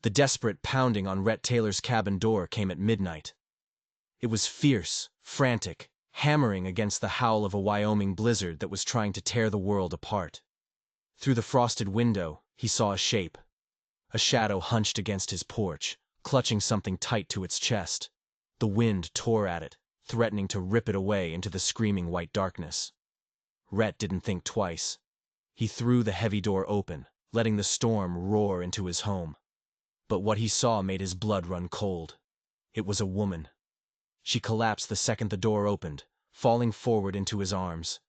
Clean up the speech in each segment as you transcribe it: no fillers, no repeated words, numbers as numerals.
The desperate pounding on Rhett Taylor's cabin door came at midnight. It was fierce, frantic, hammering against the howl of a Wyoming blizzard that was trying to tear the world apart. Through the frosted window, he saw a shape. A shadow hunched against his porch, clutching something tight to its chest. The wind tore at it, threatening to rip it away into the screaming white darkness. Rhett didn't think twice. He threw the heavy door open, letting the storm roar into his home. But what he saw made his blood run cold. It was a woman. She collapsed the second the door opened, falling forward into his arms.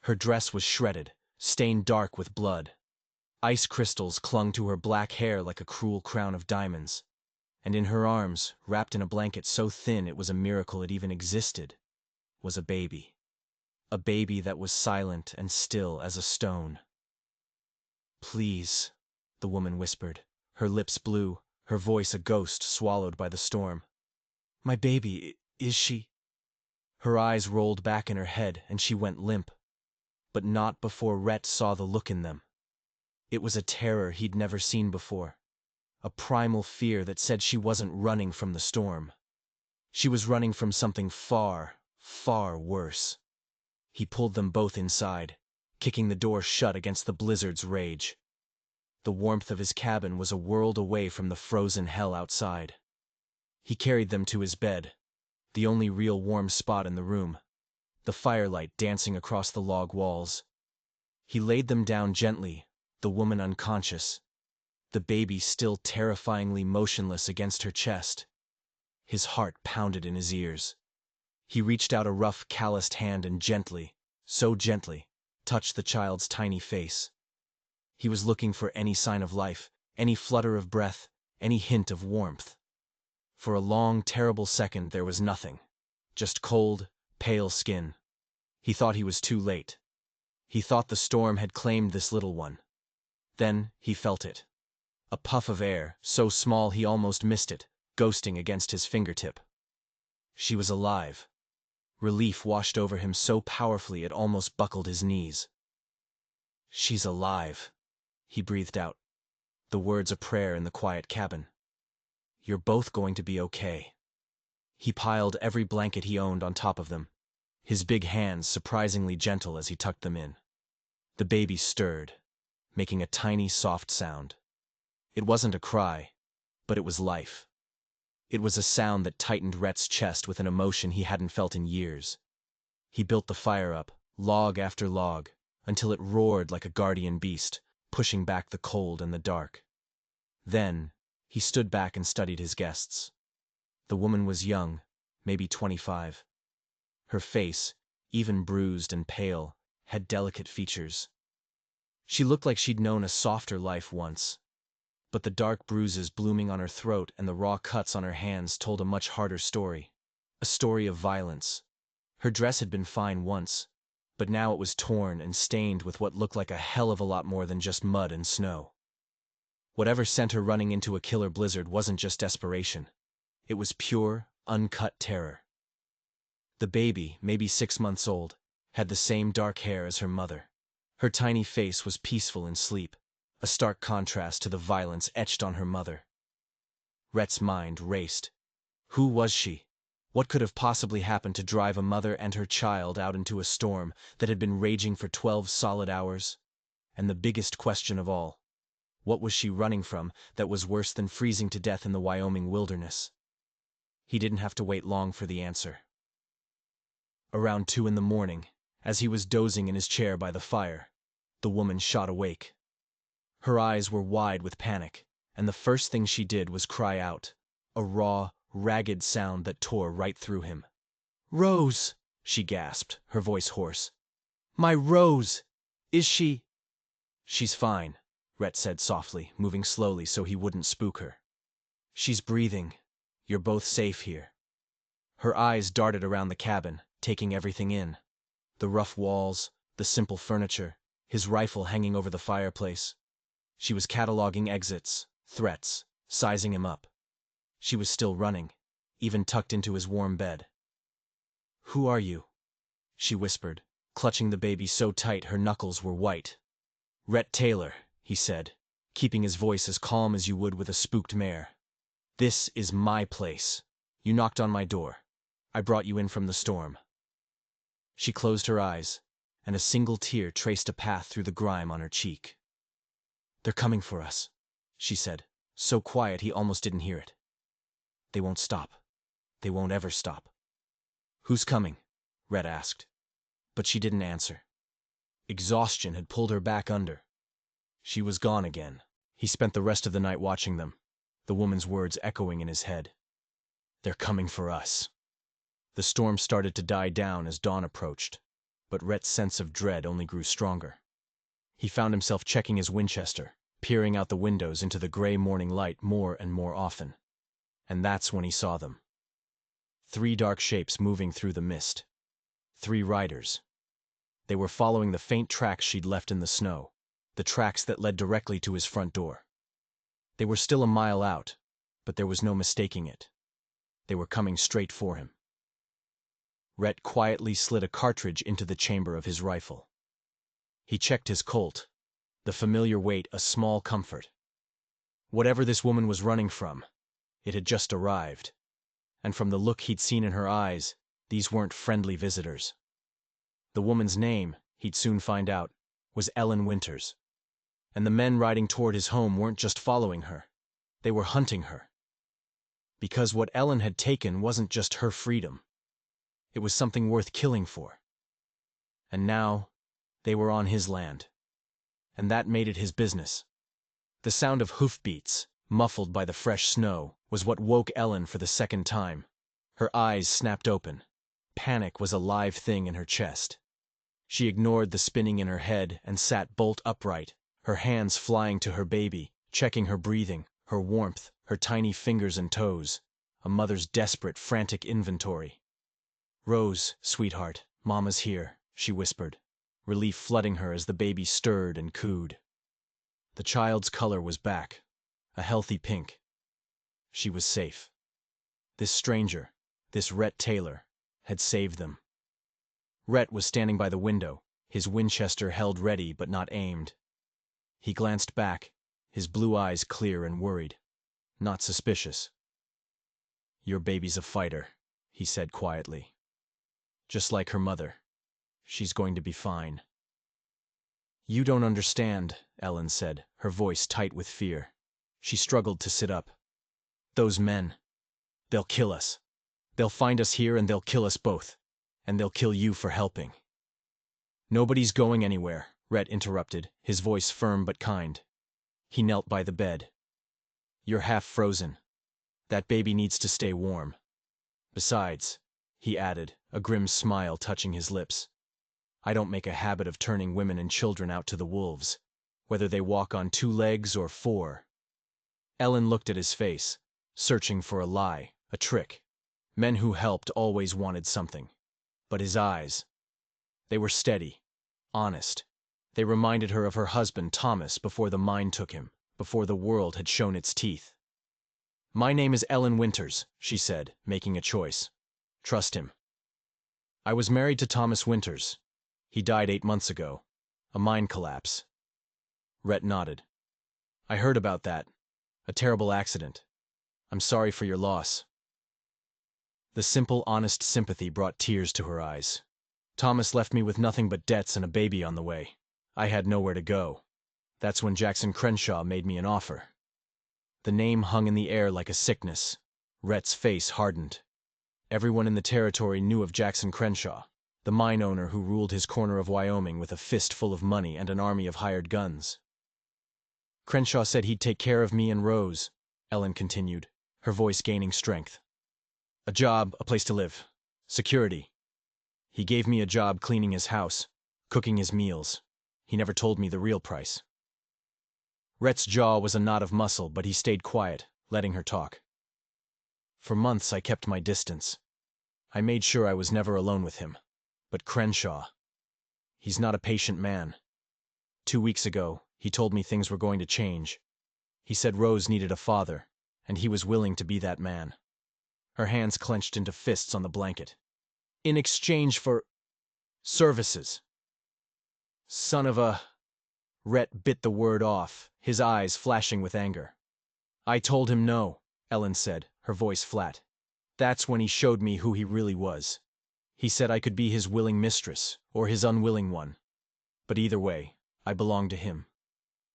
Her dress was shredded, stained dark with blood. Ice crystals clung to her black hair like a cruel crown of diamonds. And in her arms, wrapped in a blanket so thin it was a miracle it even existed, was a baby. A baby that was silent and still as a stone. "Please," the woman whispered, her lips blue, her voice a ghost swallowed by the storm. "My baby, is she?" Her eyes rolled back in her head and she went limp. But not before Rhett saw the look in them. It was a terror he'd never seen before. A primal fear that said she wasn't running from the storm. She was running from something far, far worse. He pulled them both inside, kicking the door shut against the blizzard's rage. The warmth of his cabin was a world away from the frozen hell outside. He carried them to his bed, the only real warm spot in the room, the firelight dancing across the log walls. He laid them down gently, the woman unconscious, the baby still terrifyingly motionless against her chest. His heart pounded in his ears. He reached out a rough, calloused hand and gently, so gently, touched the child's tiny face. He was looking for any sign of life, any flutter of breath, any hint of warmth. For a long, terrible second there was nothing, just cold, pale skin. He thought he was too late. He thought the storm had claimed this little one. Then he felt it. A puff of air, so small he almost missed it, ghosting against his fingertip. She was alive. Relief washed over him so powerfully it almost buckled his knees. "She's alive," he breathed out, the words a prayer in the quiet cabin. "You're both going to be okay." He piled every blanket he owned on top of them, his big hands surprisingly gentle as he tucked them in. The baby stirred, making a tiny, soft sound. It wasn't a cry, but it was life. It was a sound that tightened Rhett's chest with an emotion he hadn't felt in years. He built the fire up, log after log, until it roared like a guardian beast, pushing back the cold and the dark. Then, he stood back and studied his guests. The woman was young, maybe 25. Her face, even bruised and pale, had delicate features. She looked like she'd known a softer life once. But the dark bruises blooming on her throat and the raw cuts on her hands told a much harder story. A story of violence. Her dress had been fine once, but now it was torn and stained with what looked like a hell of a lot more than just mud and snow. Whatever sent her running into a killer blizzard wasn't just desperation. It was pure, uncut terror. The baby, maybe 6 months old, had the same dark hair as her mother. Her tiny face was peaceful in sleep, a stark contrast to the violence etched on her mother. Rhett's mind raced. Who was she? What could have possibly happened to drive a mother and her child out into a storm that had been raging for 12 solid hours? And the biggest question of all, what was she running from that was worse than freezing to death in the Wyoming wilderness? He didn't have to wait long for the answer. Around 2 in the morning, as he was dozing in his chair by the fire, the woman shot awake. Her eyes were wide with panic, and the first thing she did was cry out, a raw, ragged sound that tore right through him. "Rose!" she gasped, her voice hoarse. "My Rose! Is she—" "She's fine," Rhett said softly, moving slowly so he wouldn't spook her. "She's breathing. You're both safe here." Her eyes darted around the cabin, taking everything in. The rough walls, the simple furniture, his rifle hanging over the fireplace. She was cataloging exits, threats, sizing him up. She was still running, even tucked into his warm bed. "Who are you?" she whispered, clutching the baby so tight her knuckles were white. "Rhett Taylor," he said, keeping his voice as calm as you would with a spooked mare. "This is my place. You knocked on my door. I brought you in from the storm." She closed her eyes, and a single tear traced a path through the grime on her cheek. "They're coming for us," she said, so quiet he almost didn't hear it. "They won't stop. They won't ever stop." "Who's coming?" Rhett asked. But she didn't answer. Exhaustion had pulled her back under. She was gone again. He spent the rest of the night watching them, the woman's words echoing in his head. "They're coming for us." The storm started to die down as dawn approached, but Rhett's sense of dread only grew stronger. He found himself checking his Winchester, peering out the windows into the gray morning light more and more often. And that's when he saw them. 3 dark shapes moving through the mist. 3 riders. They were following the faint tracks she'd left in the snow, the tracks that led directly to his front door. They were still a mile out, but there was no mistaking it. They were coming straight for him. Rhett quietly slid a cartridge into the chamber of his rifle. He checked his Colt, the familiar weight a small comfort. Whatever this woman was running from, it had just arrived. And from the look he'd seen in her eyes, these weren't friendly visitors. The woman's name, he'd soon find out, was Ellen Winters. And the men riding toward his home weren't just following her. They were hunting her. Because what Ellen had taken wasn't just her freedom. It was something worth killing for. And now, they were on his land. And that made it his business. The sound of hoofbeats, muffled by the fresh snow, was what woke Ellen for the second time. Her eyes snapped open. Panic was a live thing in her chest. She ignored the spinning in her head and sat bolt upright, her hands flying to her baby, checking her breathing, her warmth, her tiny fingers and toes, a mother's desperate, frantic inventory. "Rose, sweetheart, Mama's here," she whispered, relief flooding her as the baby stirred and cooed. The child's color was back, a healthy pink. She was safe. This stranger, this Rhett Taylor, had saved them. Rhett was standing by the window, his Winchester held ready but not aimed. He glanced back, his blue eyes clear and worried, not suspicious. "Your baby's a fighter," he said quietly. "Just like her mother. She's going to be fine." "You don't understand," Ellen said, her voice tight with fear. She struggled to sit up. "Those men, they'll kill us. They'll find us here and they'll kill us both. And they'll kill you for helping." "Nobody's going anywhere," Rhett interrupted, his voice firm but kind. He knelt by the bed. "You're half frozen. That baby needs to stay warm. Besides," he added, a grim smile touching his lips, "I don't make a habit of turning women and children out to the wolves, whether they walk on 2 legs or 4. Ellen looked at his face, searching for a lie, a trick. Men who helped always wanted something. But his eyes, they were steady, honest. They reminded her of her husband, Thomas, before the mine took him, before the world had shown its teeth. "My name is Ellen Winters," she said, making a choice. "Trust him. I was married to Thomas Winters. He died 8 months ago. A mine collapse." Rhett nodded. "I heard about that. A terrible accident. I'm sorry for your loss." The simple, honest sympathy brought tears to her eyes. "Thomas left me with nothing but debts and a baby on the way. I had nowhere to go. That's when Jackson Crenshaw made me an offer." The name hung in the air like a sickness. Rhett's face hardened. Everyone in the territory knew of Jackson Crenshaw, the mine owner who ruled his corner of Wyoming with a fist full of money and an army of hired guns. "Crenshaw said he'd take care of me and Rose," Ellen continued, her voice gaining strength. "A job, a place to live. Security. He gave me a job cleaning his house, cooking his meals. He never told me the real price." Rhett's jaw was a knot of muscle, but he stayed quiet, letting her talk. "For months I kept my distance. I made sure I was never alone with him. But Crenshaw, he's not a patient man. 2 weeks ago, he told me things were going to change. He said Rose needed a father, and he was willing to be that man." Her hands clenched into fists on the blanket. "In exchange for services." "Son of a..." Rhett bit the word off, his eyes flashing with anger. I told him no, Ellen said, her voice flat. That's when he showed me who he really was. He said I could be his willing mistress, or his unwilling one. But either way, I belonged to him.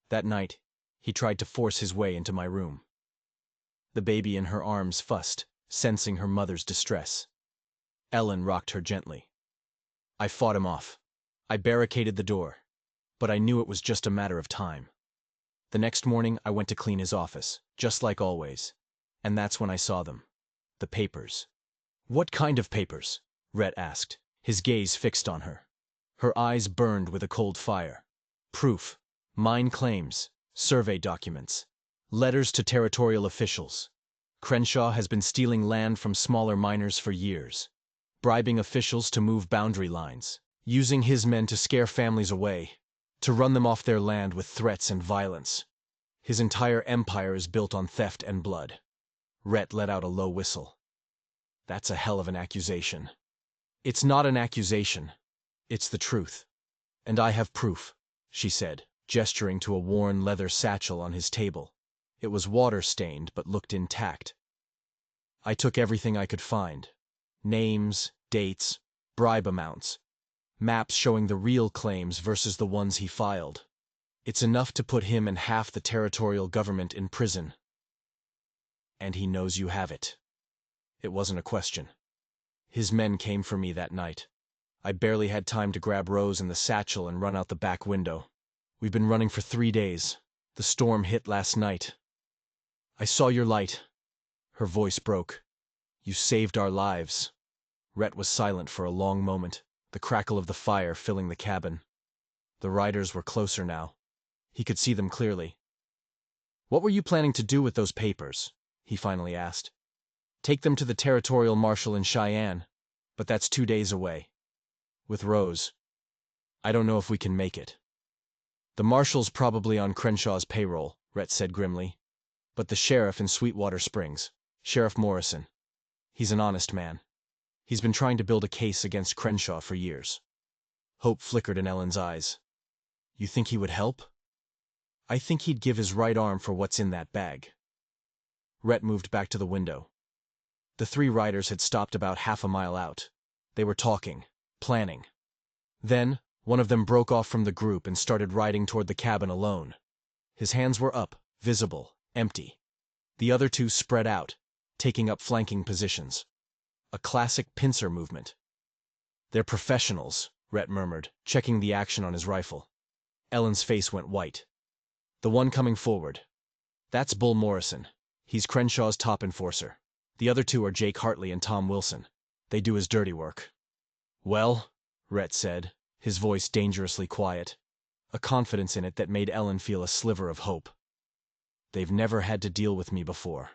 That night, he tried to force his way into my room. The baby in her arms fussed, sensing her mother's distress. Ellen rocked her gently. I fought him off. I barricaded the door. But I knew it was just a matter of time. The next morning, I went to clean his office, just like always. And that's when I saw them. The papers. What kind of papers? Rhett asked, his gaze fixed on her. Her eyes burned with a cold fire. Proof. Mine claims. Survey documents. Letters to territorial officials. Crenshaw has been stealing land from smaller miners for years. Bribing officials to move boundary lines. Using his men to scare families away. To run them off their land with threats and violence. His entire empire is built on theft and blood. Rhett let out a low whistle. That's a hell of an accusation. It's not an accusation. It's the truth. And I have proof, she said, gesturing to a worn leather satchel on his table. It was water-stained but looked intact. I took everything I could find. Names, dates, bribe amounts. Maps showing the real claims versus the ones he filed. It's enough to put him and half the territorial government in prison. And he knows you have it. It wasn't a question. His men came for me that night. I barely had time to grab Rose and the satchel and run out the back window. We've been running for 3 days. The storm hit last night. I saw your light. Her voice broke. You saved our lives. Rhett was silent for a long moment, the crackle of the fire filling the cabin. The riders were closer now. He could see them clearly. What were you planning to do with those papers? He finally asked. Take them to the territorial marshal in Cheyenne, but that's 2 days away. With Rose, I don't know if we can make it. The marshal's probably on Crenshaw's payroll, Rhett said grimly. But the sheriff in Sweetwater Springs, Sheriff Morrison, he's an honest man. He's been trying to build a case against Crenshaw for years. Hope flickered in Ellen's eyes. You think he would help? I think he'd give his right arm for what's in that bag. Rhett moved back to the window. The 3 riders had stopped about half a mile out. They were talking, planning. Then, one of them broke off from the group and started riding toward the cabin alone. His hands were up, visible, empty. The other 2 spread out, taking up flanking positions. A classic pincer movement. They're professionals, Rhett murmured, checking the action on his rifle. Ellen's face went white. The one coming forward. That's Bull Morrison. He's Crenshaw's top enforcer. The other 2 are Jake Hartley and Tom Wilson. They do his dirty work. Well, Rhett said, his voice dangerously quiet, a confidence in it that made Ellen feel a sliver of hope. They've never had to deal with me before.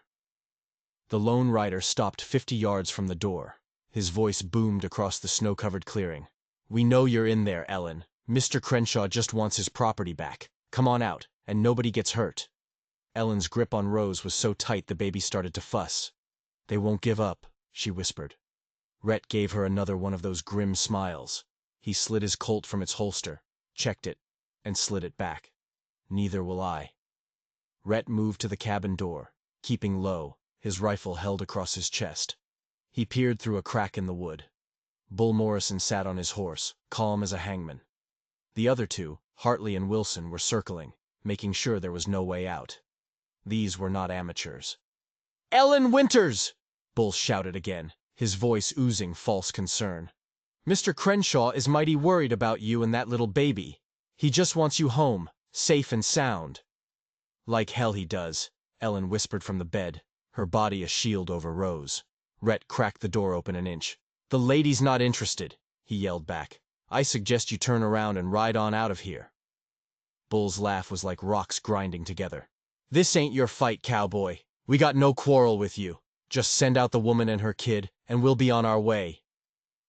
The lone rider stopped 50 yards from the door. His voice boomed across the snow-covered clearing. We know you're in there, Ellen. Mr. Crenshaw just wants his property back. Come on out, and nobody gets hurt. Ellen's grip on Rose was so tight the baby started to fuss. They won't give up, she whispered. Rhett gave her another one of those grim smiles. He slid his Colt from its holster, checked it, and slid it back. Neither will I. Rhett moved to the cabin door, keeping low, his rifle held across his chest. He peered through a crack in the wood. Bull Morrison sat on his horse, calm as a hangman. The other 2, Hartley and Wilson, were circling, making sure there was no way out. These were not amateurs. Ellen Winters! Bull shouted again, his voice oozing false concern. Mr. Crenshaw is mighty worried about you and that little baby. He just wants you home, safe and sound. Like hell he does, Ellen whispered from the bed, her body a shield over Rose. Rhett cracked the door open an inch. The lady's not interested, he yelled back. I suggest you turn around and ride on out of here. Bull's laugh was like rocks grinding together. This ain't your fight, cowboy. We got no quarrel with you. Just send out the woman and her kid, and we'll be on our way.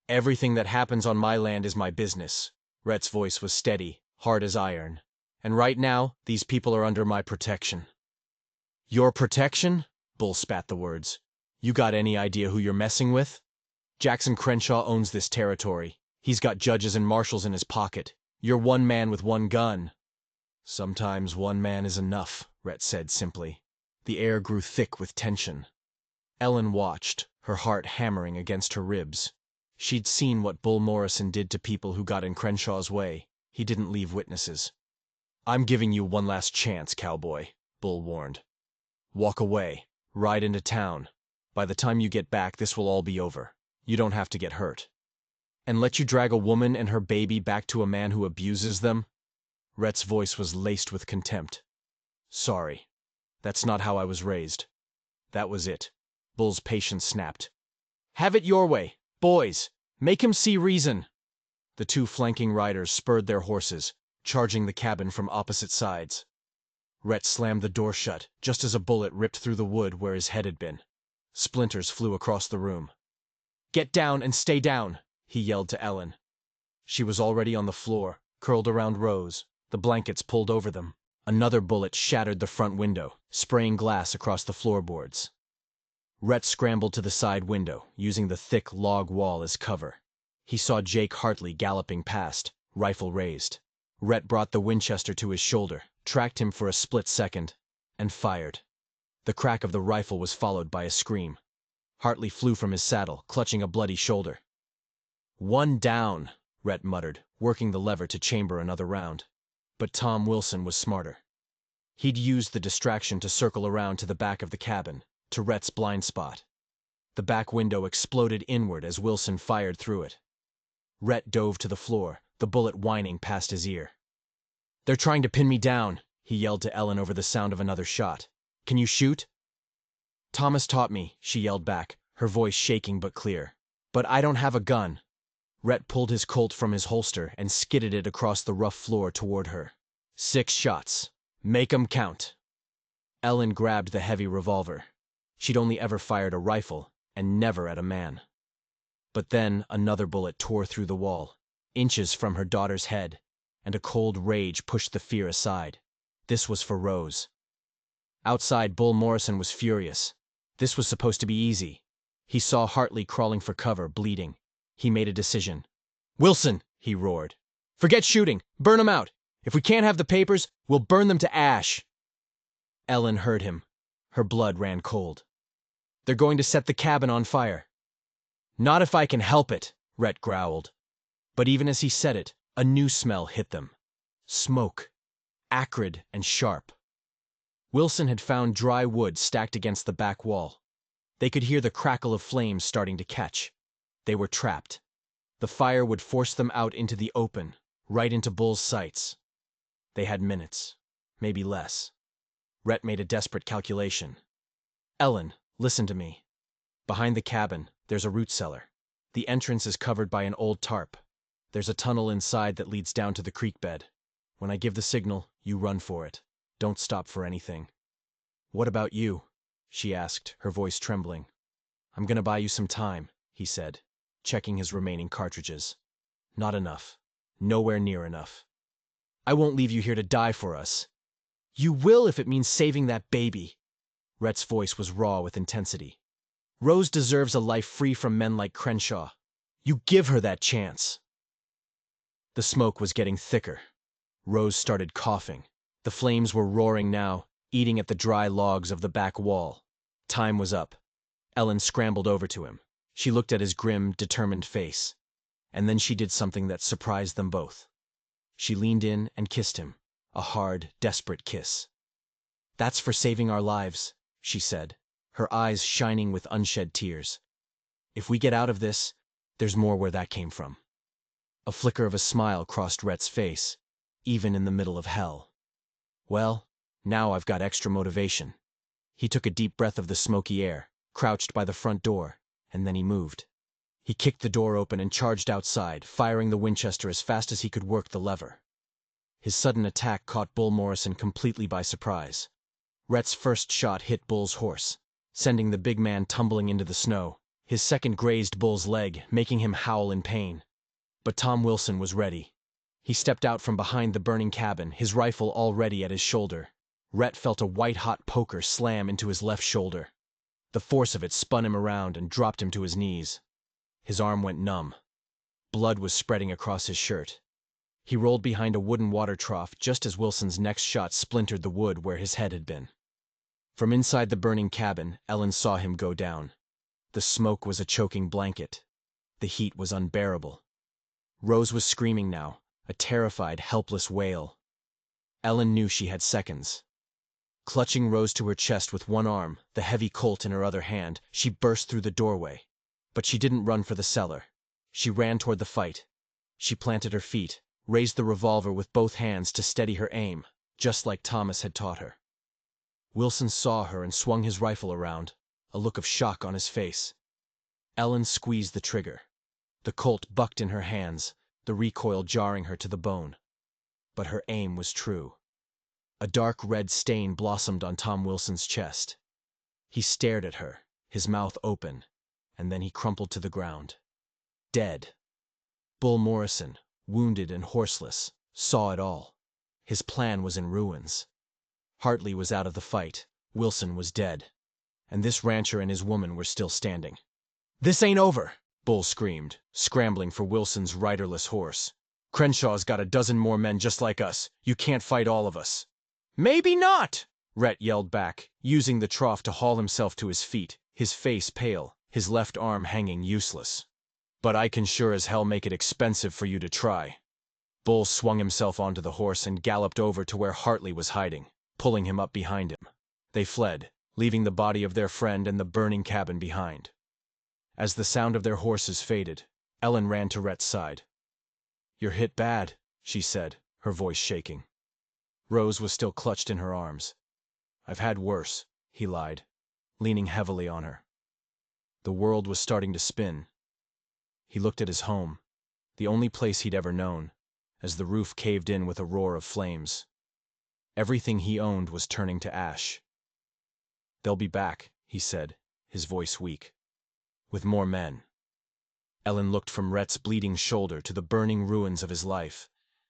Everything that happens on my land is my business. Rhett's voice was steady, hard as iron. And right now, these people are under my protection. Your protection? Bull spat the words. You got any idea who you're messing with? Jackson Crenshaw owns this territory. He's got judges and marshals in his pocket. You're one man with one gun. Sometimes one man is enough, Rhett said simply. The air grew thick with tension. Ellen watched, her heart hammering against her ribs. She'd seen what Bull Morrison did to people who got in Crenshaw's way. He didn't leave witnesses. "I'm giving you one last chance, Cowboy," Bull warned. "Walk away. Ride into town. By the time you get back, this will all be over. You don't have to get hurt." "And let you drag a woman and her baby back to a man who abuses them?" Rhett's voice was laced with contempt. "Sorry. That's not how I was raised." That was it. Bull's patience snapped. "Have it your way. Boys, make him see reason." The two flanking riders spurred their horses, charging the cabin from opposite sides. Rhett slammed the door shut just as a bullet ripped through the wood where his head had been. Splinters flew across the room. "Get down and stay down," he yelled to Ellen. She was already on the floor, curled around Rose, the blankets pulled over them. Another bullet shattered the front window, spraying glass across the floorboards. Rhett scrambled to the side window, using the thick log wall as cover. He saw Jake Hartley galloping past, rifle raised. Rhett brought the Winchester to his shoulder, tracked him for a split second, and fired. The crack of the rifle was followed by a scream. Hartley flew from his saddle, clutching a bloody shoulder. "One down," Rhett muttered, working the lever to chamber another round. But Tom Wilson was smarter. He'd used the distraction to circle around to the back of the cabin, to Rhett's blind spot. The back window exploded inward as Wilson fired through it. Rhett dove to the floor, the bullet whining past his ear. "They're trying to pin me down," he yelled to Ellen over the sound of another shot. "Can you shoot?" "Thomas taught me," she yelled back, her voice shaking but clear. "But I don't have a gun." Rhett pulled his Colt from his holster and skidded it across the rough floor toward her. "6 shots. Make 'em count." Ellen grabbed the heavy revolver. She'd only ever fired a rifle, and never at a man. But then another bullet tore through the wall, inches from her daughter's head, and a cold rage pushed the fear aside. This was for Rose. Outside, Bull Morrison was furious. This was supposed to be easy. He saw Hartley crawling for cover, bleeding. He made a decision. "Wilson," he roared. "Forget shooting. Burn 'em out. If we can't have the papers, we'll burn them to ash." Ellen heard him. Her blood ran cold. "They're going to set the cabin on fire." "Not if I can help it," Rhett growled. But even as he said it, a new smell hit them. Smoke. Acrid and sharp. Wilson had found dry wood stacked against the back wall. They could hear the crackle of flames starting to catch. They were trapped. The fire would force them out into the open, right into Bull's sights. They had minutes, maybe less. Rhett made a desperate calculation. "Ellen, listen to me. Behind the cabin, there's a root cellar. The entrance is covered by an old tarp. There's a tunnel inside that leads down to the creek bed. When I give the signal, you run for it. Don't stop for anything." "What about you?" she asked, her voice trembling. "I'm gonna buy you some time," he said, checking his remaining cartridges. "Not enough. Nowhere near enough. I won't leave you here to die for us." "You will if it means saving that baby." Rhett's voice was raw with intensity. "Rose deserves a life free from men like Crenshaw. You give her that chance." The smoke was getting thicker. Rose started coughing. The flames were roaring now, eating at the dry logs of the back wall. Time was up. Ellen scrambled over to him. She looked at his grim, determined face. And then she did something that surprised them both. She leaned in and kissed him, a hard, desperate kiss. "That's for saving our lives," she said, her eyes shining with unshed tears. "If we get out of this, there's more where that came from." A flicker of a smile crossed Rhett's face, even in the middle of hell. "Well, now I've got extra motivation." He took a deep breath of the smoky air, crouched by the front door, and then he moved. He kicked the door open and charged outside, firing the Winchester as fast as he could work the lever. His sudden attack caught Bull Morrison completely by surprise. Rhett's first shot hit Bull's horse, sending the big man tumbling into the snow. His second grazed Bull's leg, making him howl in pain. But Tom Wilson was ready. He stepped out from behind the burning cabin, his rifle already at his shoulder. Rhett felt a white-hot poker slam into his left shoulder. The force of it spun him around and dropped him to his knees. His arm went numb. Blood was spreading across his shirt. He rolled behind a wooden water trough just as Wilson's next shot splintered the wood where his head had been. From inside the burning cabin, Ellen saw him go down. The smoke was a choking blanket. The heat was unbearable. Rose was screaming now, a terrified, helpless wail. Ellen knew she had seconds. Clutching Rose to her chest with one arm, the heavy Colt in her other hand, she burst through the doorway. But she didn't run for the cellar. She ran toward the fight. She planted her feet, raised the revolver with both hands to steady her aim, just like Thomas had taught her. Wilson saw her and swung his rifle around, a look of shock on his face. Ellen squeezed the trigger. The Colt bucked in her hands, the recoil jarring her to the bone. But her aim was true. A dark red stain blossomed on Tom Wilson's chest. He stared at her, his mouth open, and then he crumpled to the ground. Dead. Bull Morrison, wounded and horseless, saw it all. His plan was in ruins. Hartley was out of the fight. Wilson was dead. And this rancher and his woman were still standing. "This ain't over!" Bull screamed, scrambling for Wilson's riderless horse. "Crenshaw's got a dozen more men just like us. You can't fight all of us." "Maybe not!" Rhett yelled back, using the trough to haul himself to his feet, his face pale, his left arm hanging useless. "But I can sure as hell make it expensive for you to try." Bull swung himself onto the horse and galloped over to where Hartley was hiding, pulling him up behind him. They fled, leaving the body of their friend and the burning cabin behind. As the sound of their horses faded, Ellen ran to Rhett's side. "You're hit bad," she said, her voice shaking. Rose was still clutched in her arms. "I've had worse," he lied, leaning heavily on her. The world was starting to spin. He looked at his home, the only place he'd ever known, as the roof caved in with a roar of flames. Everything he owned was turning to ash. "They'll be back," he said, his voice weak. "With more men." Ellen looked from Rhett's bleeding shoulder to the burning ruins of his life,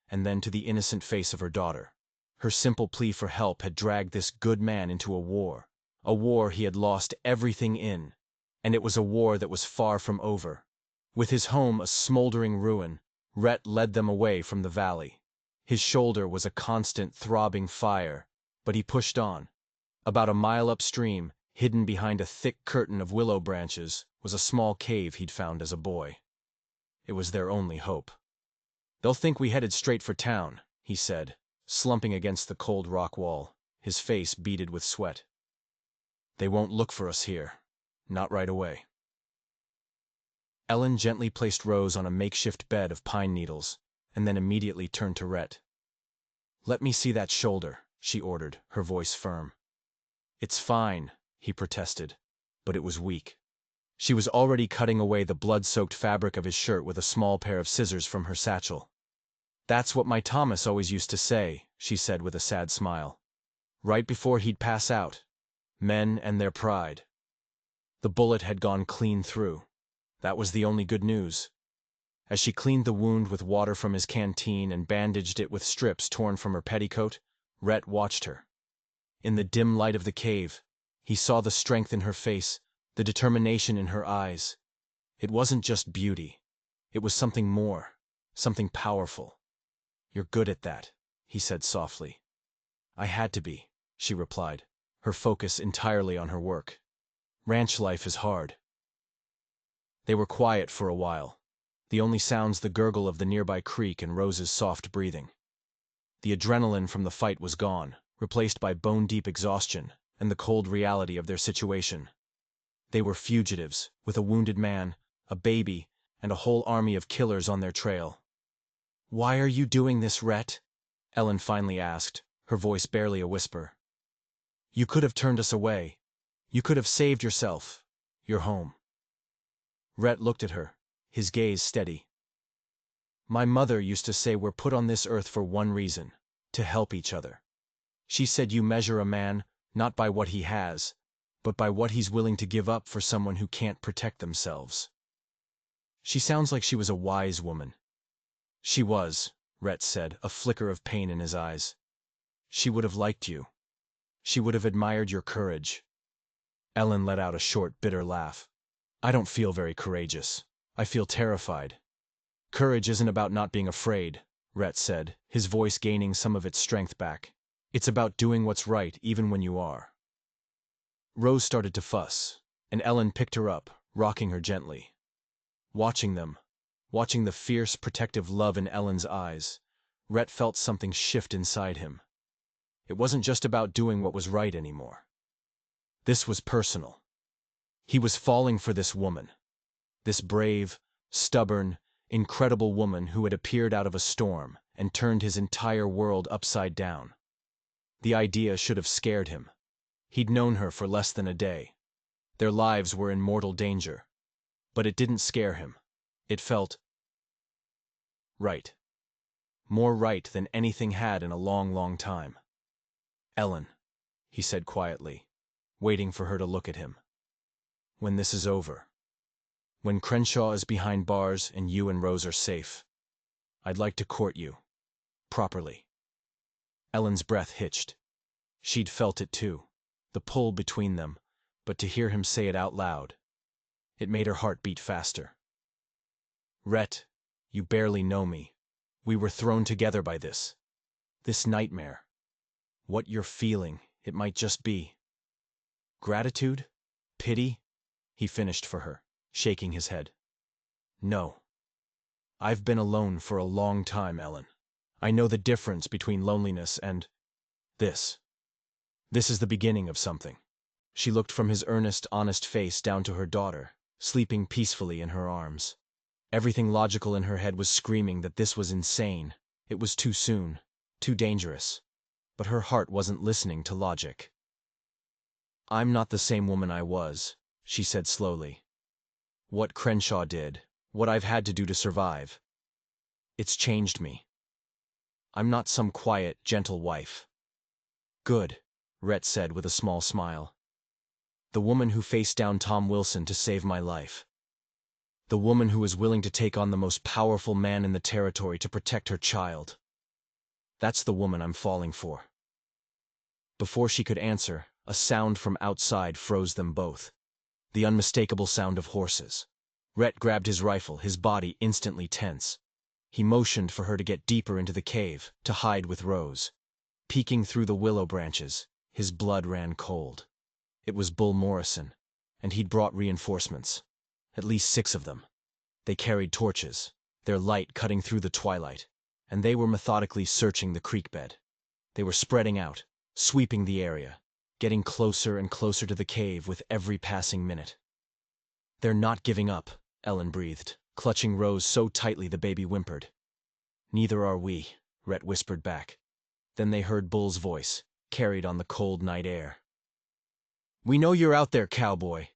and then to the innocent face of her daughter. Her simple plea for help had dragged this good man into a war he had lost everything in, and it was a war that was far from over. With his home a smoldering ruin, Rhett led them away from the valley. His shoulder was a constant throbbing fire, but he pushed on. About a mile upstream, hidden behind a thick curtain of willow branches, was a small cave he'd found as a boy. It was their only hope. "They'll think we headed straight for town," he said, slumping against the cold rock wall, his face beaded with sweat. "They won't look for us here. Not right away." Ellen gently placed Rose on a makeshift bed of pine needles, and then immediately turned to Rhett. "Let me see that shoulder," she ordered, her voice firm. "It's fine," he protested, but it was weak. She was already cutting away the blood-soaked fabric of his shirt with a small pair of scissors from her satchel. "That's what my Thomas always used to say," she said with a sad smile. "Right before he'd pass out. Men and their pride." The bullet had gone clean through. That was the only good news. As she cleaned the wound with water from his canteen and bandaged it with strips torn from her petticoat, Rhett watched her. In the dim light of the cave, he saw the strength in her face, the determination in her eyes. It wasn't just beauty. It was something more, something powerful. "You're good at that," he said softly. "I had to be," she replied, her focus entirely on her work. "Ranch life is hard." They were quiet for a while, the only sounds the gurgle of the nearby creek and Rose's soft breathing. The adrenaline from the fight was gone, replaced by bone-deep exhaustion and the cold reality of their situation. They were fugitives, with a wounded man, a baby, and a whole army of killers on their trail. "Why are you doing this, Rhett?" Ellen finally asked, her voice barely a whisper. "You could have turned us away. You could have saved yourself, your home." Rhett looked at her, his gaze steady. "My mother used to say we're put on this earth for one reason, to help each other. She said you measure a man, not by what he has, but by what he's willing to give up for someone who can't protect themselves." She sounds like she was a wise woman. "She was," Rhett said, a flicker of pain in his eyes. "She would have liked you. She would have admired your courage." Ellen let out a short, bitter laugh. "I don't feel very courageous. I feel terrified. Courage isn't about not being afraid," Rhett said, his voice gaining some of its strength back. It's about doing what's right even when you are. Rose started to fuss, and Ellen picked her up, rocking her gently. Watching the fierce, protective love in Ellen's eyes, Rhett felt something shift inside him. It wasn't just about doing what was right anymore. This was personal. He was falling for this woman. This brave, stubborn, incredible woman who had appeared out of a storm and turned his entire world upside down. The idea should have scared him. He'd known her for less than a day. Their lives were in mortal danger. But it didn't scare him. It felt right. More right than anything had in a long, long time. Ellen, he said quietly, waiting for her to look at him. When this is over, when Crenshaw is behind bars and you and Rose are safe, I'd like to court you. Properly. Ellen's breath hitched. She'd felt it too, the pull between them, but to hear him say it out loud, it made her heart beat faster. Rhett, you barely know me. We were thrown together by this nightmare. What you're feeling, it might just be gratitude? Pity? He finished for her, shaking his head. No. I've been alone for a long time, Ellen. I know the difference between loneliness and this. This is the beginning of something. She looked from his earnest, honest face down to her daughter, sleeping peacefully in her arms. Everything logical in her head was screaming that this was insane. It was too soon, too dangerous. But her heart wasn't listening to logic. I'm not the same woman I was, she said slowly. What Crenshaw did, what I've had to do to survive, it's changed me. I'm not some quiet, gentle wife. Good, Rhett said with a small smile. The woman who faced down Tom Wilson to save my life. The woman who was willing to take on the most powerful man in the territory to protect her child. That's the woman I'm falling for. Before she could answer, a sound from outside froze them both. The unmistakable sound of horses. Rhett grabbed his rifle, his body instantly tense. He motioned for her to get deeper into the cave, to hide with Rose. Peeking through the willow branches, his blood ran cold. It was Bull Morrison, and he'd brought reinforcements. At least 6 of them. They carried torches, their light cutting through the twilight, and they were methodically searching the creek bed. They were spreading out, sweeping the area, getting closer and closer to the cave with every passing minute. They're not giving up, Ellen breathed, clutching Rose so tightly the baby whimpered. Neither are we, Rhett whispered back. Then they heard Bull's voice, carried on the cold night air. We know you're out there, Cowboy.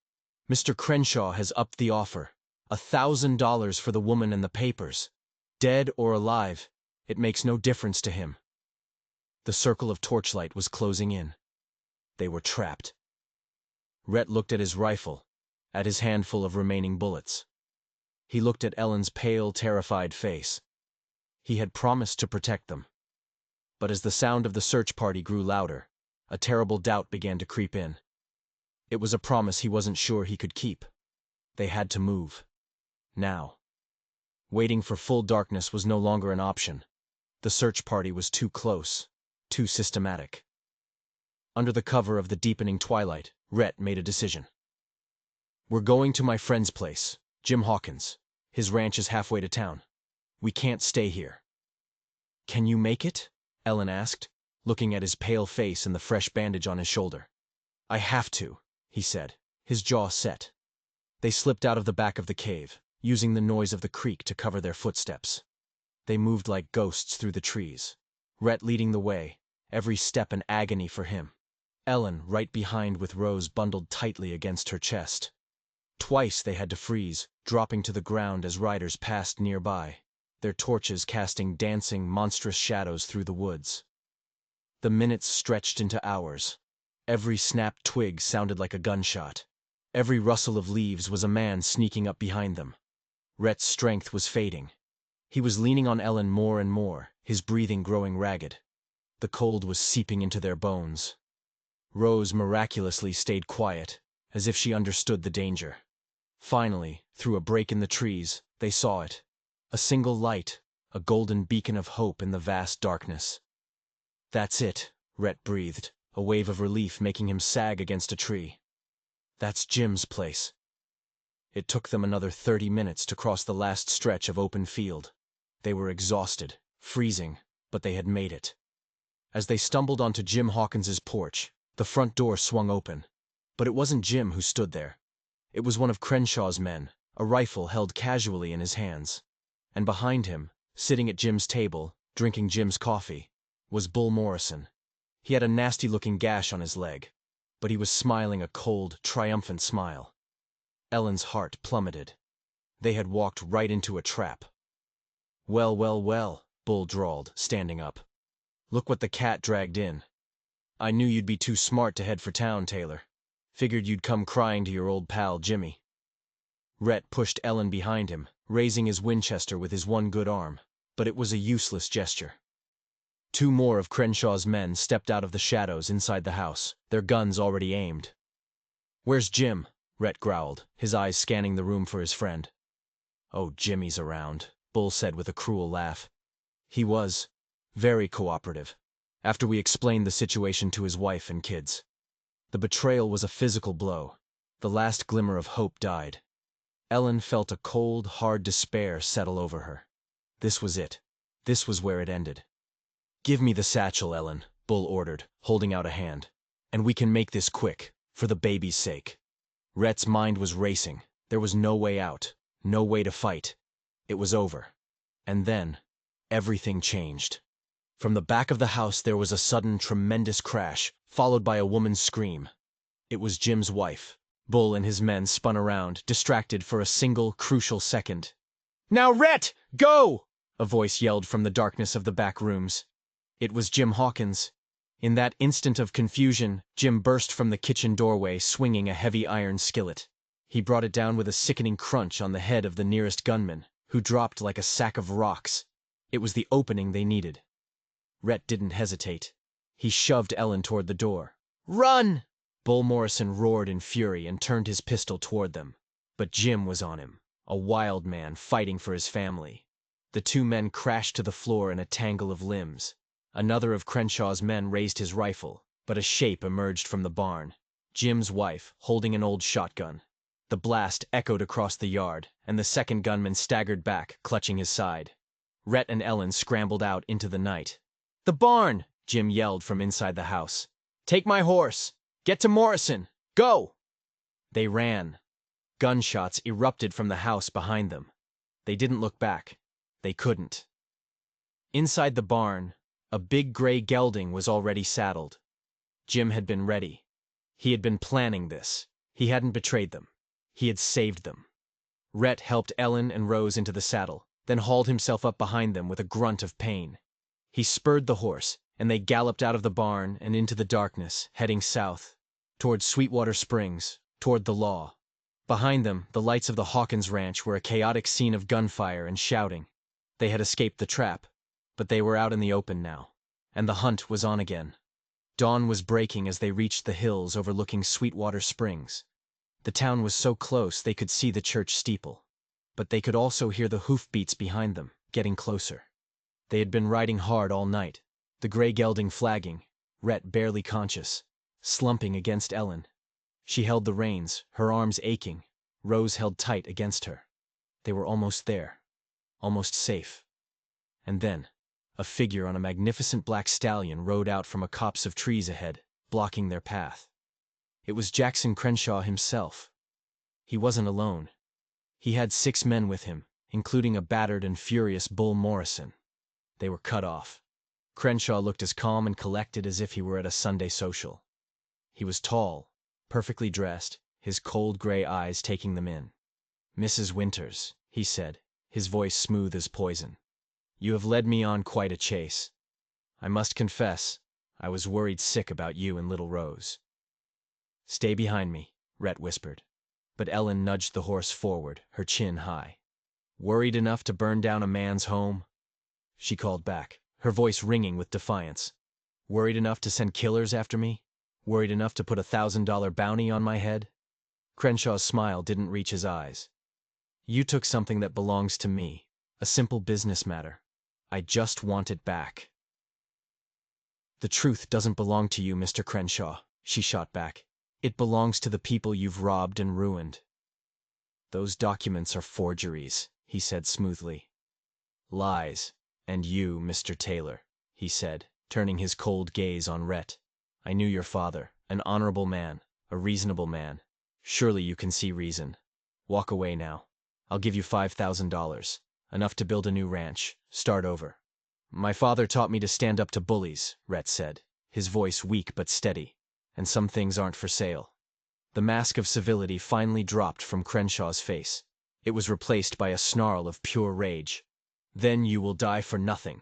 Mr. Crenshaw has upped the offer. $1,000 for the woman and the papers. Dead or alive, it makes no difference to him. The circle of torchlight was closing in. They were trapped. Rhett looked at his rifle, at his handful of remaining bullets. He looked at Ellen's pale, terrified face. He had promised to protect them. But as the sound of the search party grew louder, a terrible doubt began to creep in. It was a promise he wasn't sure he could keep. They had to move. Now. Waiting for full darkness was no longer an option. The search party was too close, too systematic. Under the cover of the deepening twilight, Rhett made a decision. We're going to my friend's place, Jim Hawkins. His ranch is halfway to town. We can't stay here. Can you make it? Ellen asked, looking at his pale face and the fresh bandage on his shoulder. I have to, he said, his jaw set. They slipped out of the back of the cave, using the noise of the creek to cover their footsteps. They moved like ghosts through the trees, Rhett leading the way, every step an agony for him. Ellen right behind with Rose bundled tightly against her chest. Twice they had to freeze, dropping to the ground as riders passed nearby, their torches casting dancing, monstrous shadows through the woods. The minutes stretched into hours. Every snapped twig sounded like a gunshot. Every rustle of leaves was a man sneaking up behind them. Rhett's strength was fading. He was leaning on Ellen more and more, his breathing growing ragged. The cold was seeping into their bones. Rose miraculously stayed quiet, as if she understood the danger. Finally, through a break in the trees, they saw it. A single light, a golden beacon of hope in the vast darkness. "That's it," Rhett breathed, a wave of relief making him sag against a tree. "That's Jim's place." It took them another 30 minutes to cross the last stretch of open field. They were exhausted, freezing, but they had made it. As they stumbled onto Jim Hawkins's porch, the front door swung open. But it wasn't Jim who stood there. It was one of Crenshaw's men, a rifle held casually in his hands. And behind him, sitting at Jim's table, drinking Jim's coffee, was Bull Morrison. He had a nasty-looking gash on his leg, but he was smiling a cold, triumphant smile. Ellen's heart plummeted. They had walked right into a trap. "Well, well, well," Bull drawled, standing up. "Look what the cat dragged in. I knew you'd be too smart to head for town, Taylor. Figured you'd come crying to your old pal, Jimmy." Rhett pushed Ellen behind him, raising his Winchester with his one good arm, but it was a useless gesture. Two more of Crenshaw's men stepped out of the shadows inside the house, their guns already aimed. "Where's Jim?" Rhett growled, his eyes scanning the room for his friend. "Oh, Jimmy's around," Bull said with a cruel laugh. "He was very cooperative, after we explained the situation to his wife and kids. The betrayal was a physical blow. The last glimmer of hope died." Ellen felt a cold, hard despair settle over her. This was it. This was where it ended. "Give me the satchel, Ellen," Bull ordered, holding out a hand. "And we can make this quick, for the baby's sake." Rhett's mind was racing. There was no way out, no way to fight. It was over. And then, everything changed. From the back of the house there was a sudden, tremendous crash, followed by a woman's scream. It was Jim's wife. Bull and his men spun around, distracted for a single, crucial second. "Now, Rhett, go!" a voice yelled from the darkness of the back rooms. It was Jim Hawkins. In that instant of confusion, Jim burst from the kitchen doorway, swinging a heavy iron skillet. He brought it down with a sickening crunch on the head of the nearest gunman, who dropped like a sack of rocks. It was the opening they needed. Rhett didn't hesitate. He shoved Ellen toward the door. "Run!" Bull Morrison roared in fury and turned his pistol toward them. But Jim was on him, a wild man fighting for his family. The two men crashed to the floor in a tangle of limbs. Another of Crenshaw's men raised his rifle, but a shape emerged from the barn. Jim's wife, holding an old shotgun. The blast echoed across the yard, and the second gunman staggered back, clutching his side. Rhett and Ellen scrambled out into the night. "The barn!" Jim yelled from inside the house. "Take my horse! Get to Morrison! Go!" They ran. Gunshots erupted from the house behind them. They didn't look back. They couldn't. Inside the barn, a big gray gelding was already saddled. Jim had been ready. He had been planning this. He hadn't betrayed them. He had saved them. Rhett helped Ellen and Rose into the saddle, then hauled himself up behind them with a grunt of pain. He spurred the horse, and they galloped out of the barn and into the darkness, heading south, toward Sweetwater Springs, toward the law. Behind them, the lights of the Hawkins ranch were a chaotic scene of gunfire and shouting. They had escaped the trap, but they were out in the open now, and the hunt was on again. Dawn was breaking as they reached the hills overlooking Sweetwater Springs. The town was so close they could see the church steeple, but they could also hear the hoofbeats behind them, getting closer. They had been riding hard all night, the gray gelding flagging, Rhett barely conscious, slumping against Ellen. She held the reins, her arms aching. Rose held tight against her. They were almost there, almost safe. And then, a figure on a magnificent black stallion rode out from a copse of trees ahead, blocking their path. It was Jackson Crenshaw himself. He wasn't alone. He had 6 men with him, including a battered and furious Bull Morrison. They were cut off. Crenshaw looked as calm and collected as if he were at a Sunday social. He was tall, perfectly dressed, his cold gray eyes taking them in. "Mrs. Winters," he said, his voice smooth as poison, "you have led me on quite a chase. I must confess, I was worried sick about you and little Rose." "Stay behind me," Rhett whispered. But Ellen nudged the horse forward, her chin high. "Worried enough to burn down a man's home?" She called back, her voice ringing with defiance. "Worried enough to send killers after me? Worried enough to put a $1,000 bounty on my head?" Crenshaw's smile didn't reach his eyes. "You took something that belongs to me, a simple business matter. I just want it back." "The truth doesn't belong to you, Mr. Crenshaw," she shot back. "It belongs to the people you've robbed and ruined." "Those documents are forgeries," he said smoothly. "Lies. And you, Mr. Taylor," he said, turning his cold gaze on Rhett. "I knew your father, an honorable man, a reasonable man. Surely you can see reason. Walk away now. I'll give you $5,000, enough to build a new ranch, start over." "My father taught me to stand up to bullies," Rhett said, his voice weak but steady. "And some things aren't for sale." The mask of civility finally dropped from Crenshaw's face. It was replaced by a snarl of pure rage. "Then you will die for nothing.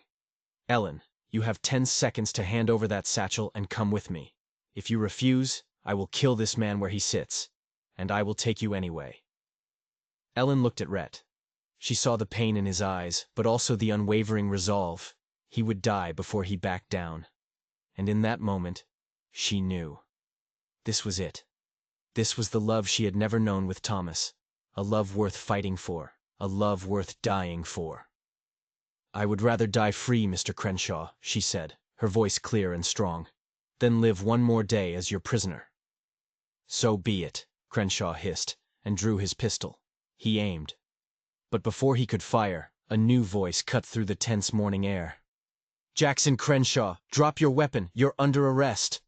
Ellen, you have 10 seconds to hand over that satchel and come with me. If you refuse, I will kill this man where he sits. And I will take you anyway." Ellen looked at Rhett. She saw the pain in his eyes, but also the unwavering resolve. He would die before he backed down. And in that moment, she knew. This was it. This was the love she had never known with Thomas. A love worth fighting for. A love worth dying for. "I would rather die free, Mr. Crenshaw," she said, her voice clear and strong, "than live one more day as your prisoner." "So be it," Crenshaw hissed, and drew his pistol. He aimed. But before he could fire, a new voice cut through the tense morning air. "Jackson Crenshaw, drop your weapon! You're under arrest!"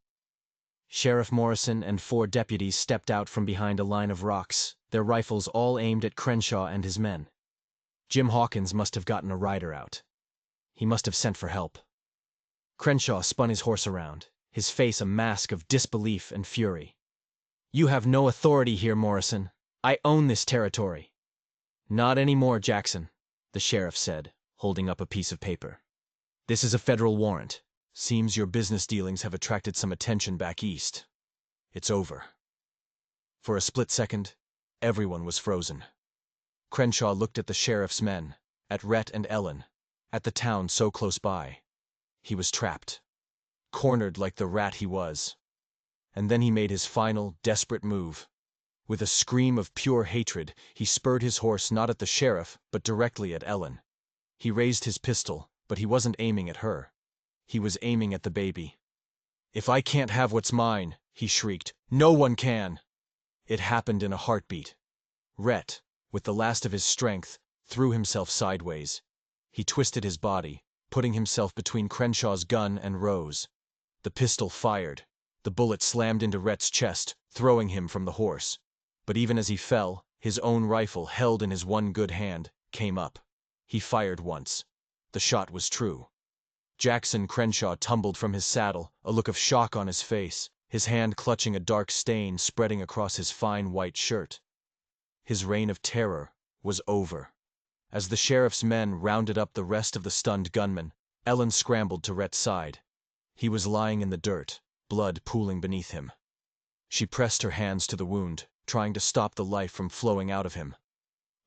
Sheriff Morrison and 4 deputies stepped out from behind a line of rocks, their rifles all aimed at Crenshaw and his men. Jim Hawkins must have gotten a rider out. He must have sent for help. Crenshaw spun his horse around, his face a mask of disbelief and fury. "You have no authority here, Morrison. I own this territory." "Not anymore, Jackson," the sheriff said, holding up a piece of paper. "This is a federal warrant. Seems your business dealings have attracted some attention back east. It's over." For a split second, everyone was frozen. Crenshaw looked at the sheriff's men, at Rhett and Ellen, at the town so close by. He was trapped. Cornered like the rat he was. And then he made his final, desperate move. With a scream of pure hatred, he spurred his horse not at the sheriff, but directly at Ellen. He raised his pistol, but he wasn't aiming at her. He was aiming at the baby. "If I can't have what's mine," he shrieked, "no one can!" It happened in a heartbeat. Rhett, with the last of his strength, threw himself sideways. He twisted his body, putting himself between Crenshaw's gun and Rose. The pistol fired. The bullet slammed into Rhett's chest, throwing him from the horse. But even as he fell, his own rifle, held in his one good hand, came up. He fired once. The shot was true. Jackson Crenshaw tumbled from his saddle, a look of shock on his face, his hand clutching a dark stain spreading across his fine white shirt. His reign of terror was over. As the sheriff's men rounded up the rest of the stunned gunmen, Ellen scrambled to Rhett's side. He was lying in the dirt, blood pooling beneath him. She pressed her hands to the wound, trying to stop the life from flowing out of him.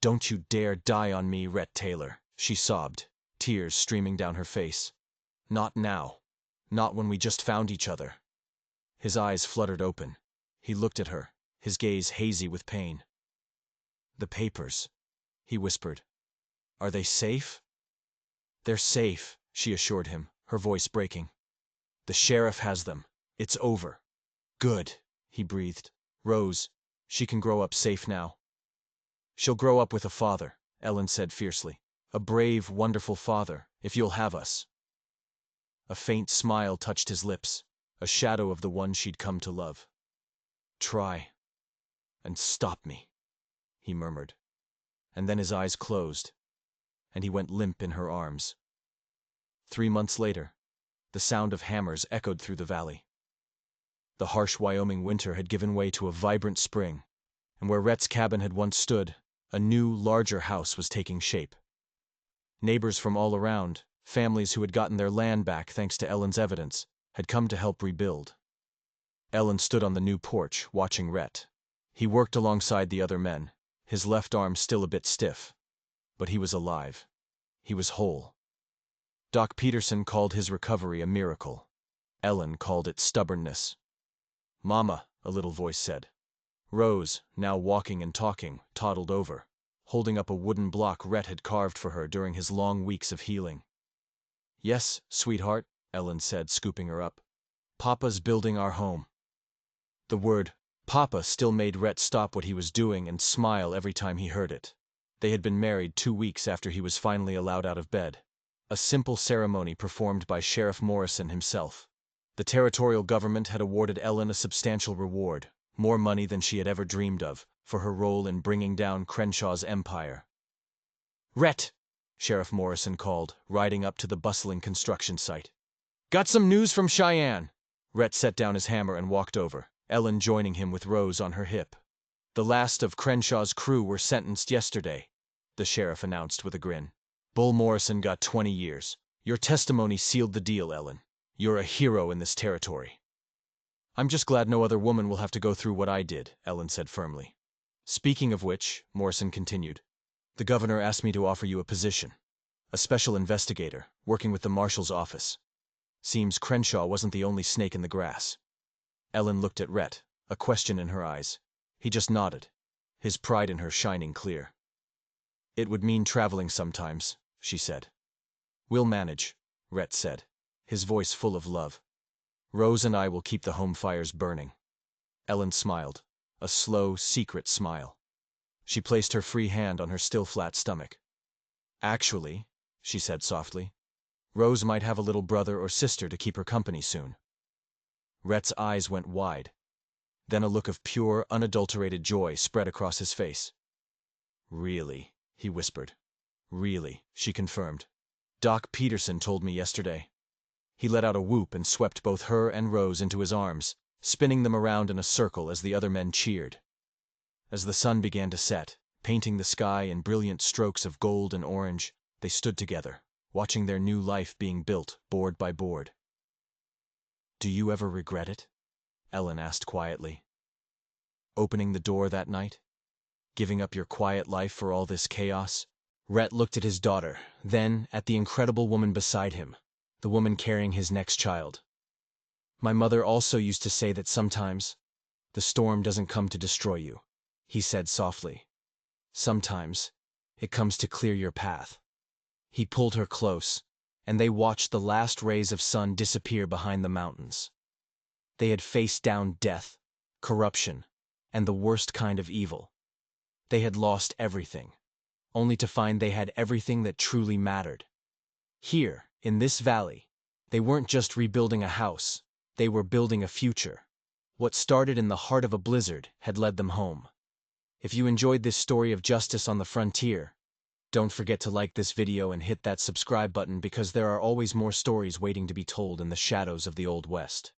"Don't you dare die on me, Rhett Taylor," she sobbed, tears streaming down her face. "Not now. Not when we just found each other." His eyes fluttered open. He looked at her, his gaze hazy with pain. "The papers," he whispered. "Are they safe?" "They're safe," she assured him, her voice breaking. "The sheriff has them. It's over." "Good," he breathed. "Rose, she can grow up safe now." "She'll grow up with a father," Ellen said fiercely. "A brave, wonderful father, if you'll have us." A faint smile touched his lips, a shadow of the one she'd come to love. "Try and stop me," he murmured. And then his eyes closed, and he went limp in her arms. 3 months later, the sound of hammers echoed through the valley. The harsh Wyoming winter had given way to a vibrant spring, and where Rhett's cabin had once stood, a new, larger house was taking shape. Neighbors from all around, families who had gotten their land back thanks to Ellen's evidence, had come to help rebuild. Ellen stood on the new porch, watching Rhett. He worked alongside the other men, his left arm still a bit stiff. But he was alive. He was whole. Doc Peterson called his recovery a miracle. Ellen called it stubbornness. "Mama," a little voice said. Rose, now walking and talking, toddled over, holding up a wooden block Rhett had carved for her during his long weeks of healing. Yes, sweetheart, Ellen said, scooping her up. Papa's building our home. The word Papa still made Rhett stop what he was doing and smile every time he heard it. They had been married 2 weeks after he was finally allowed out of bed. A simple ceremony performed by Sheriff Morrison himself. The territorial government had awarded Ellen a substantial reward, more money than she had ever dreamed of, for her role in bringing down Crenshaw's empire. Rhett, Sheriff Morrison called, riding up to the bustling construction site. Got some news from Cheyenne. Rhett set down his hammer and walked over, Ellen joining him with Rose on her hip. The last of Crenshaw's crew were sentenced yesterday, the sheriff announced with a grin. Bull Morrison got 20 years. Your testimony sealed the deal, Ellen. You're a hero in this territory. I'm just glad no other woman will have to go through what I did, Ellen said firmly. Speaking of which, Morrison continued, the governor asked me to offer you a position. A special investigator, working with the marshal's office. Seems Crenshaw wasn't the only snake in the grass. Ellen looked at Rhett, a question in her eyes. He just nodded, his pride in her shining clear. It would mean traveling sometimes, she said. We'll manage, Rhett said, his voice full of love. Rose and I will keep the home fires burning. Ellen smiled, a slow, secret smile. She placed her free hand on her still flat stomach. Actually, she said softly, Rose might have a little brother or sister to keep her company soon. Rhett's eyes went wide. Then a look of pure, unadulterated joy spread across his face. Really, he whispered. Really, she confirmed. Doc Peterson told me yesterday. He let out a whoop and swept both her and Rose into his arms, spinning them around in a circle as the other men cheered. As the sun began to set, painting the sky in brilliant strokes of gold and orange, they stood together, watching their new life being built, board by board. Do you ever regret it? Ellen asked quietly. Opening the door that night? Giving up your quiet life for all this chaos? Rhett looked at his daughter, then at the incredible woman beside him, the woman carrying his next child. My mother also used to say that sometimes the storm doesn't come to destroy you, he said softly. Sometimes it comes to clear your path. He pulled her close, and they watched the last rays of sun disappear behind the mountains. They had faced down death, corruption, and the worst kind of evil. They had lost everything, only to find they had everything that truly mattered. Here, in this valley, they weren't just rebuilding a house, they were building a future. What started in the heart of a blizzard had led them home. If you enjoyed this story of justice on the frontier, don't forget to like this video and hit that subscribe button because there are always more stories waiting to be told in the shadows of the Old West.